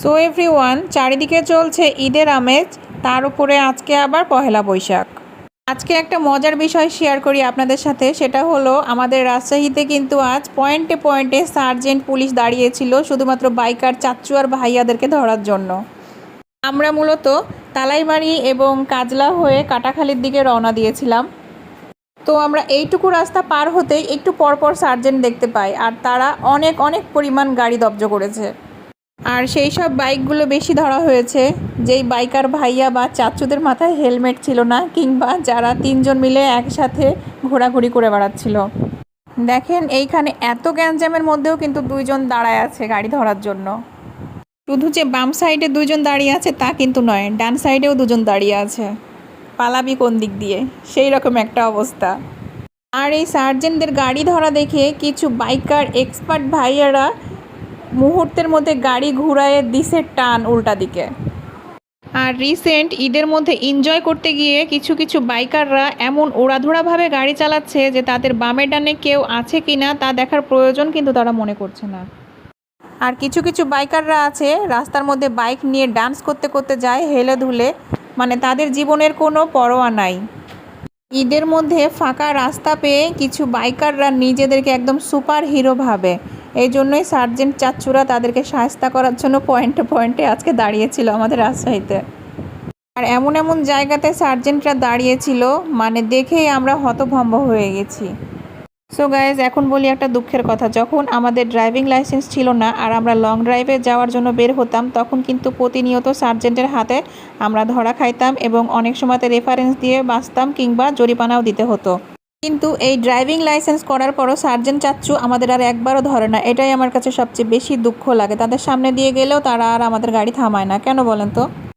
So everyone, চারিদিকে চলছে ঈদের আমেজ, তার উপরে আজকে আবার পহেলা বৈশাখ। আজকে একটা মজার বিষয় শেয়ার করি আপনাদের সাথে, সেটা হলো আমাদের রাজশাহীতে কিন্তু আজ পয়েন্টে পয়েন্টে সার্জেন্ট পুলিশ দাঁড়িয়েছিল শুধুমাত্র বাইকার চাচ্চু আর ভাইয়াদেরকে ধরার জন্য। আমরা মূলত তালাইবাড়ি এবং কাজলা হয়ে কাটাখালীর দিকে রওনা দিয়েছিলাম। তো আমরা এইটুকু রাস্তা পার হতেই একটু পরপর সার্জেন্ট দেখতে পাই, আর তারা অনেক অনেক পরিমাণ গাড়ি জব্দ করেছে। আর সেই সব বাইকগুলো বেশি ধরা হয়েছে যেই বাইকার ভাইয়া বা চাচুদের মাথায় হেলমেট ছিল না, কিংবা যারা তিনজন মিলে একসাথে ঘোরাঘুরি করে বেড়াচ্ছিল। দেখেন এইখানে এত গ্যাঞ্জামের মধ্যেও কিন্তু দুইজন দাঁড়ায় আছে গাড়ি ধরার জন্য। শুধু যে বাম সাইডে দুইজন দাঁড়িয়ে আছে তা কিন্তু নয়, ডান সাইডেও দুজন দাঁড়িয়ে আছে। পালাবি কোন দিক দিয়ে, সেই রকম একটা অবস্থা। আর এই সার্জেন্টদের গাড়ি ধরা দেখে কিছু বাইকার এক্সপার্ট ভাইয়ারা মুহূর্তের মধ্যে গাড়ি ঘুরায় দিছে টান উল্টা দিকে। আর রিসেন্ট ঈদের মধ্যে এনজয় করতে গিয়ে কিছু কিছু বাইকাররা এমন ওড়াধুড়াভাবে গাড়ি চালাচ্ছে যে তাদের বামে ডানে কেউ আছে কি না তা দেখার প্রয়োজন কিন্তু তারা মনে করছে না। আর কিছু কিছু বাইকাররা আছে রাস্তার মধ্যে বাইক নিয়ে ডান্স করতে করতে যায় হেলে ধুলে, মানে তাদের জীবনের কোনো পরোয়া নাই। ঈদের মধ্যে ফাঁকা রাস্তা পেয়ে কিছু বাইকাররা নিজেদেরকে একদম সুপার হিরো ভাবে, এই জন্যই সার্জেন্ট চাচ্চুরা তাদেরকে শায়েস্তা করার জন্য পয়েন্টে পয়েন্টে আজকে দাঁড়িয়েছিল আমাদের রাজশাহীতে। আর এমন এমন জায়গাতে সার্জেন্টরা দাঁড়িয়েছিল, মানে দেখেই আমরা হতভম্ব হয়ে গেছি। সো গাইজ, এখন বলি একটা দুঃখের কথা, যখন আমাদের ড্রাইভিং লাইসেন্স ছিল না আর আমরা লং ড্রাইভে যাওয়ার জন্য বের হতাম, তখন কিন্তু প্রতিনিয়ত সার্জেন্টের হাতে আমরা ধরা খাইতাম এবং অনেক সময়তে রেফারেন্স দিয়ে বাঁচতাম কিংবা জরিমানাও দিতে হতো। কিন্তু এই ড্রাইভিং লাইসেন্স করার পরও সার্জেন্ট চাচ্চু আমাদের আর একবারও ধরে না, এটাই আমার কাছে সবচেয়ে বেশি দুঃখ লাগে। তাদের সামনে দিয়ে গেলেও তারা আর আমাদের গাড়ি থামায় না, কেন বলেন তো?